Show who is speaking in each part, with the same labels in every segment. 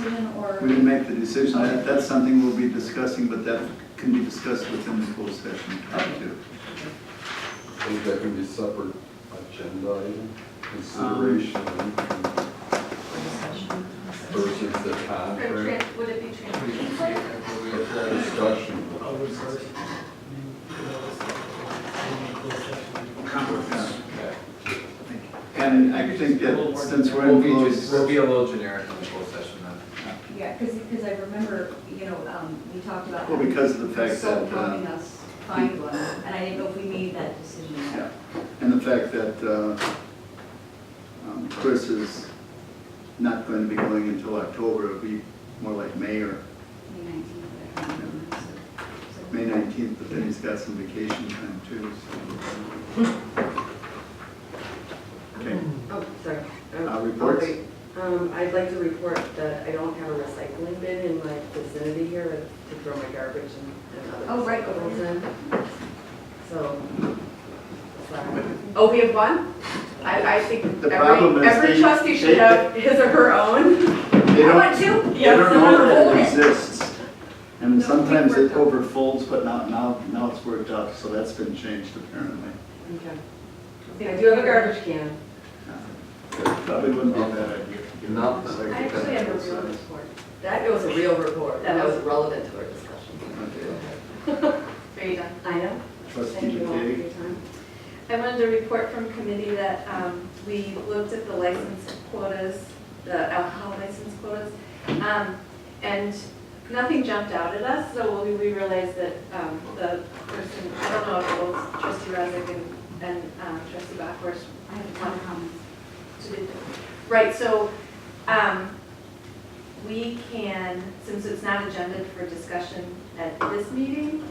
Speaker 1: decision, or?
Speaker 2: We didn't make the decision. That's something we'll be discussing, but that can be discussed within the closed session too.
Speaker 3: I think that can be separate agenda item, consideration versus the contract
Speaker 4: Would it be transferred?
Speaker 3: discussion.
Speaker 2: And I think that since we're in closed,
Speaker 5: We'll be a little generic in the closed session then.
Speaker 1: Yeah, because I remember, we talked about.
Speaker 2: well, because of the fact
Speaker 1: So
Speaker 2: that,
Speaker 1: helping us find one, and I didn't know if we made that decision
Speaker 2: yeah,
Speaker 1: yet.
Speaker 2: and the fact that Chris is not going to be going until October, it'll be more like May or
Speaker 1: May 19th, I can't remember, so-
Speaker 2: May 19th, but then he's got some vacation time too, so. Okay,
Speaker 6: Oh, sorry.
Speaker 2: reports?
Speaker 6: Okay. I'd like to report that I don't have a recycling bin in my vicinity here to throw my garbage and other
Speaker 1: Oh, right, over
Speaker 6: recyclables
Speaker 1: here.
Speaker 6: in. So, sorry. Oh, we have one? I think
Speaker 2: The problem is
Speaker 6: every
Speaker 2: they-
Speaker 6: trustee should
Speaker 2: they-
Speaker 6: have his or her own.
Speaker 2: They
Speaker 1: I want
Speaker 2: don't,
Speaker 1: to.
Speaker 2: they don't know that
Speaker 1: Hold
Speaker 2: it
Speaker 1: it.
Speaker 2: exists. And
Speaker 1: No,
Speaker 2: sometimes
Speaker 1: we
Speaker 2: it
Speaker 1: worked
Speaker 2: overfolds, but now it's worked out, so that's been changed apparently.
Speaker 6: Okay. I do have a garbage can.
Speaker 2: Probably wouldn't be a bad idea.
Speaker 3: Not
Speaker 2: So
Speaker 4: I actually have a real report.
Speaker 6: That was a real report. That was relevant to our discussion.
Speaker 4: Are you done?
Speaker 6: I know.
Speaker 2: Trustee
Speaker 6: Thank you all for
Speaker 2: McKay.
Speaker 6: your time.
Speaker 4: I wanted to report from committee that we looked at the license quotas, the alcohol license quotas, and nothing jumped out at us, so we realized that the person, I don't know if it was trustee Razik and trustee Bachhorst.
Speaker 1: I have a ton of comments.
Speaker 4: Right, so we can, since it's not agendaed for discussion at this meeting,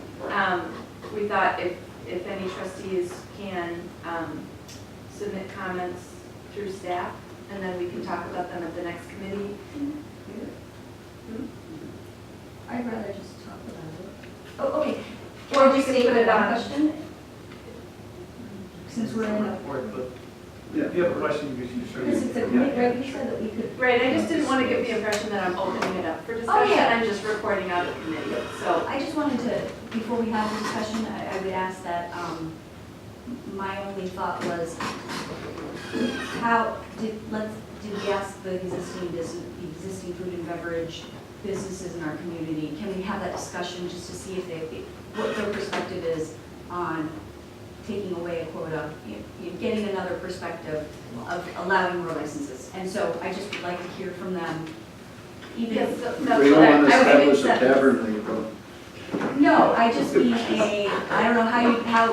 Speaker 4: we thought if any trustees can submit comments through staff, and then we can talk about them at the next committee.
Speaker 1: I'd rather just talk about it.
Speaker 4: Oh, okay.
Speaker 1: Or
Speaker 4: we
Speaker 1: just
Speaker 4: can
Speaker 1: state
Speaker 4: put
Speaker 1: the
Speaker 4: it
Speaker 1: one
Speaker 4: on.
Speaker 1: question, since we're in a,
Speaker 2: Yeah.
Speaker 7: If you have a question, you can
Speaker 1: because it's a committee, right, you said that we could.
Speaker 4: Right, I just didn't want to give the impression that I'm opening it up for discussion,
Speaker 1: yeah.
Speaker 4: I'm just reporting out of committee, so.
Speaker 1: I just wanted to, before we have the discussion, I would ask that, my only thought was, how, did we ask the existing food and beverage businesses in our community, can we have that discussion just to see what their perspective is on taking away a quota, getting another perspective of allowing more licenses? And so I just would like to hear from them, even
Speaker 4: Yes,
Speaker 1: if.
Speaker 4: so
Speaker 2: We
Speaker 4: that's
Speaker 2: don't
Speaker 4: what
Speaker 2: want to
Speaker 4: I was
Speaker 2: establish a
Speaker 4: accepting.
Speaker 2: tavern league, though.
Speaker 1: No, I just mean I don't know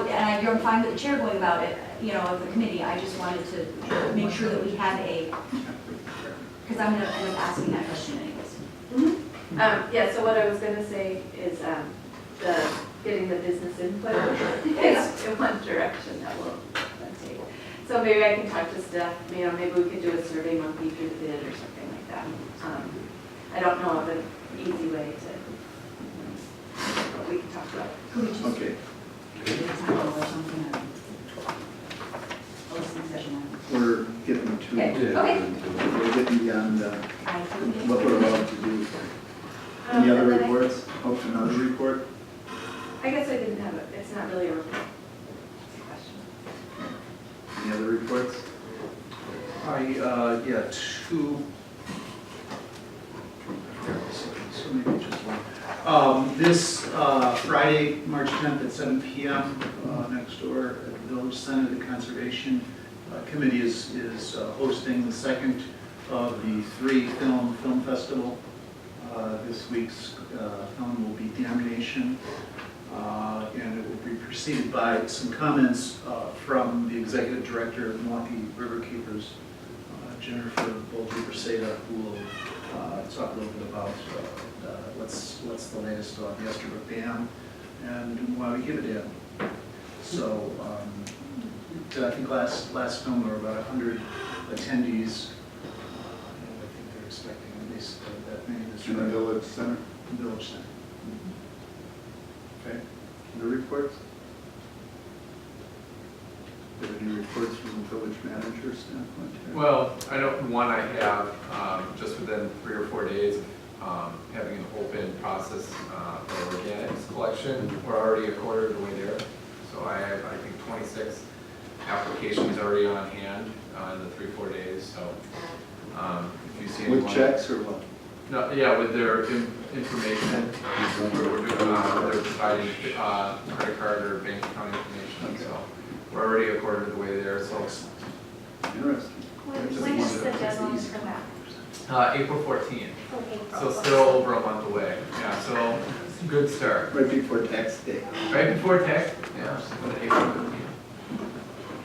Speaker 1: and you're fine with the chair going about it, of the committee, I just wanted to make sure that we had because I'm gonna end up asking that question anyways.
Speaker 4: Yeah, so what I was gonna say is, getting the business input is in one direction that will then take. So maybe I can talk to staff, maybe we could do a survey monkey through the bid or something like that. I don't know of an easy way to, but we can talk about it.
Speaker 1: Could we just
Speaker 2: Okay,
Speaker 1: get a time or something? A listening session.
Speaker 2: we're getting to,
Speaker 1: Okay.
Speaker 2: we're getting beyond
Speaker 1: I think
Speaker 2: what we're allowed to do. Any other reports? Oh, another report?
Speaker 4: I guess I didn't have it, it's not really a report. It's a question.
Speaker 2: Any other reports?
Speaker 7: Yeah, two. So maybe just one. This Friday, March 10th at 7 p.m. Next door at the Village Center, the Conservation Committee is hosting the second of the 3 film festival. This week's film will be Damnation, and it will be preceded by some comments from the Executive Director of Milwaukee Riverkeepers, Jennifer Bolger-Braseda, who will talk a little bit about what's the latest on the Esterbrook Dam and why we give it in. So I think last film there were about 100 attendees. And I think they're expecting at least that many this
Speaker 2: In the
Speaker 7: year.
Speaker 2: Village Center?
Speaker 7: Village Center.
Speaker 2: Okay. Other reports? Did any reports from the village manager standpoint here?
Speaker 5: Well, one I have, just within 3 or 4 days of having an open process for organics collection. We're already a quarter of the way there. So I have, I think, 26 applications already on hand in the 3-4 days. So if you see anyone.
Speaker 2: With checks or what?
Speaker 5: No, yeah, with their information, we're doing, they're providing credit card or bank account information, so we're already a quarter of the way there, so.
Speaker 2: Interesting.
Speaker 8: When is the deadline for that?
Speaker 5: April 14th,
Speaker 8: Okay.
Speaker 5: so still over a month away, yeah, so good start.
Speaker 2: Right before tax day.
Speaker 5: Right before tax, yeah, with April 15th.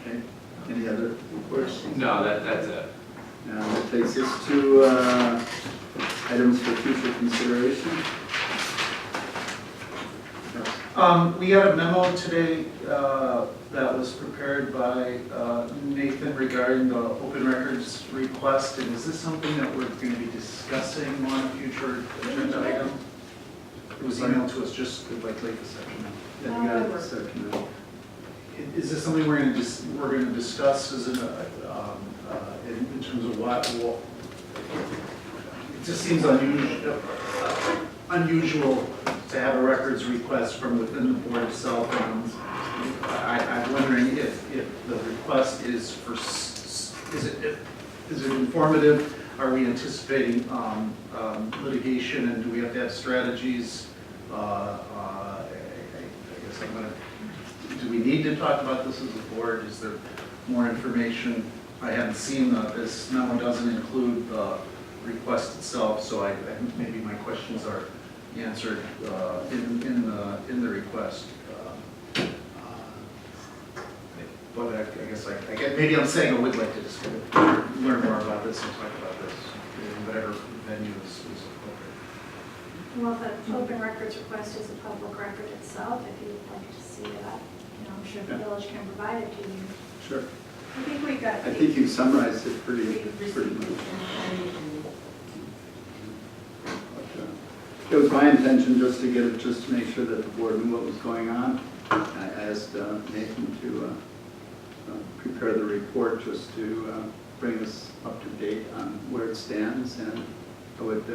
Speaker 2: Okay. Any other reports?
Speaker 5: No, that's it.
Speaker 2: That takes us to items for future consideration.
Speaker 7: We got a memo today that was prepared by Nathan regarding the open records request. And is this something that we're going to be discussing on a future agenda item? It was emailed to us just like late this afternoon.
Speaker 2: Yeah, you got it, second.
Speaker 7: Is this something we're going to discuss as in terms of what? It just seems unusual to have a records request from within the board itself. And I'm wondering if the request is for, is it informative? Are we anticipating litigation, and do we have to have strategies? I guess I'm going to, do we need to talk about this as a board? Is there more information? I haven't seen this memo doesn't include the request itself, so I maybe my questions are answered in the request. But I guess maybe I'm saying I would like to just learn more about this and talk about this in whatever venue is appropriate.
Speaker 8: Well, the open records request is a public record itself. If you'd like to see that, I'm sure the village can provide it to you.
Speaker 2: Sure.
Speaker 4: I think we got.
Speaker 2: I think you summarized it pretty much. It was my intention just to get it, just to make sure that the board knew what was going on. I asked Nathan to prepare the report just to bring us up to date on where it stands, and I would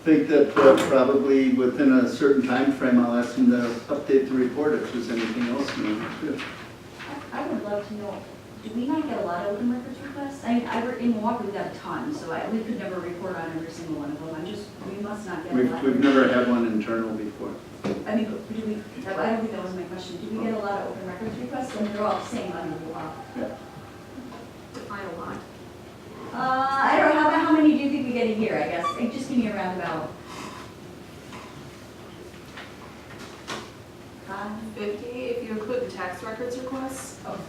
Speaker 2: think that probably within a certain time frame, I'll ask him to update the report if there's anything else new.
Speaker 1: I would love to know, do we not get a lot of open records requests? I mean, in Milwaukee, we got a ton, so we could never report on every single one of them. We must not get a lot.
Speaker 2: We've never had one internal before.
Speaker 1: I mean, I don't think that was my question. Do we get a lot of open records requests? And they're all the same on the law.
Speaker 2: Yeah.
Speaker 4: Define a lot.
Speaker 1: I don't know, how many do you think we get a year, I guess? Just give me a roundabout.
Speaker 4: 50, if you include the tax records requests.
Speaker 1: Oh,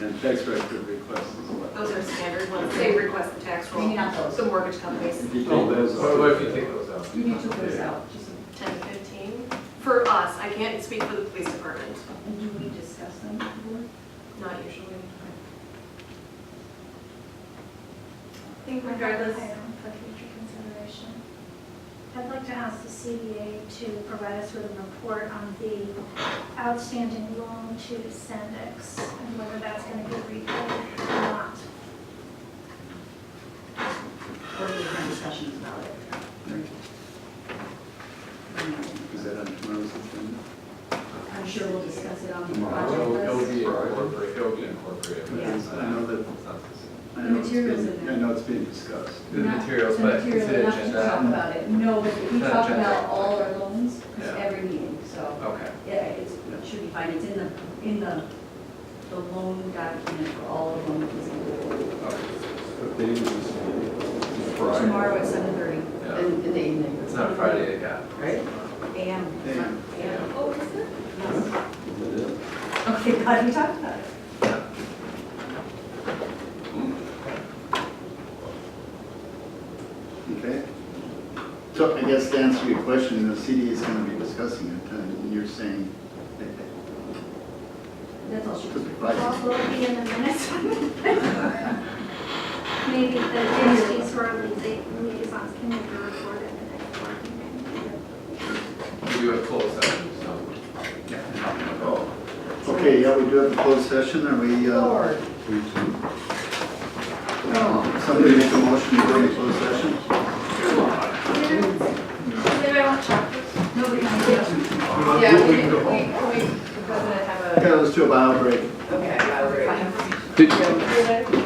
Speaker 2: And tax record requests as well.
Speaker 4: Those are standard ones. They request the tax roll.
Speaker 1: maybe not those.
Speaker 4: The mortgage companies,
Speaker 2: If you take
Speaker 5: Oh,
Speaker 2: those
Speaker 5: what if you take those out?
Speaker 1: You need to put those out. Just,
Speaker 4: 10 to 15. For us, I can't speak for the police department.
Speaker 1: and do we discuss them with the board?
Speaker 4: Not usually.
Speaker 8: I think
Speaker 4: Regardless.
Speaker 8: item for future consideration. I'd like to ask the CBA to provide us with a report on the outstanding loan to Sendix and whether that's going to be repaid or not.
Speaker 1: Or do we have discussions about it?
Speaker 2: Is that on tomorrow's agenda?
Speaker 1: I'm sure we'll discuss it on the
Speaker 5: It'll
Speaker 1: project
Speaker 5: be
Speaker 1: list.
Speaker 5: incorporated.
Speaker 1: Yeah.
Speaker 2: I know that,
Speaker 5: It's not specific.
Speaker 2: I
Speaker 1: The
Speaker 2: know it's
Speaker 1: materials
Speaker 2: being-
Speaker 1: in there.
Speaker 2: I know it's being discussed.
Speaker 5: The
Speaker 1: Not-
Speaker 5: materials,
Speaker 1: the
Speaker 5: but
Speaker 1: materials,
Speaker 5: it's an
Speaker 1: enough to
Speaker 5: agenda.
Speaker 1: talk about it. No, but we
Speaker 5: Not
Speaker 1: talk
Speaker 5: agenda.
Speaker 1: about all our loans,
Speaker 5: Yeah.
Speaker 1: every meeting, so,
Speaker 5: Okay.
Speaker 1: yeah, it should be fine. It's in the loan document for all of them.
Speaker 3: What day is this meeting? Friday?
Speaker 1: Tomorrow at 7:30
Speaker 5: Yeah.
Speaker 6: In the evening,
Speaker 5: It's not Friday, yeah.
Speaker 6: right?
Speaker 1: a.m.
Speaker 2: Damn.
Speaker 1: Yeah.
Speaker 4: Oh, is it?
Speaker 3: It is.
Speaker 1: Okay, glad we talked about it.
Speaker 5: Yeah.
Speaker 2: Okay. So I guess to answer your question, the CD is going to be discussing it, and you're saying
Speaker 1: That's all she
Speaker 2: to
Speaker 1: was.
Speaker 2: provide.
Speaker 8: Will it be in the minutes? Maybe the entities who are liaisons can make a report in the next working meeting.
Speaker 5: We do have closed session, so.
Speaker 2: Oh, okay, Okay, yeah, we do have a closed session. Are we,
Speaker 6: Lord.
Speaker 2: somebody make a motion to go into closed session?
Speaker 4: Maybe I want chocolate.
Speaker 1: Nobody can
Speaker 4: Yeah, we, the president have a.
Speaker 2: Okay, let's do a bio break.
Speaker 6: Okay, I'll
Speaker 4: Fine.
Speaker 5: Did-
Speaker 6: agree.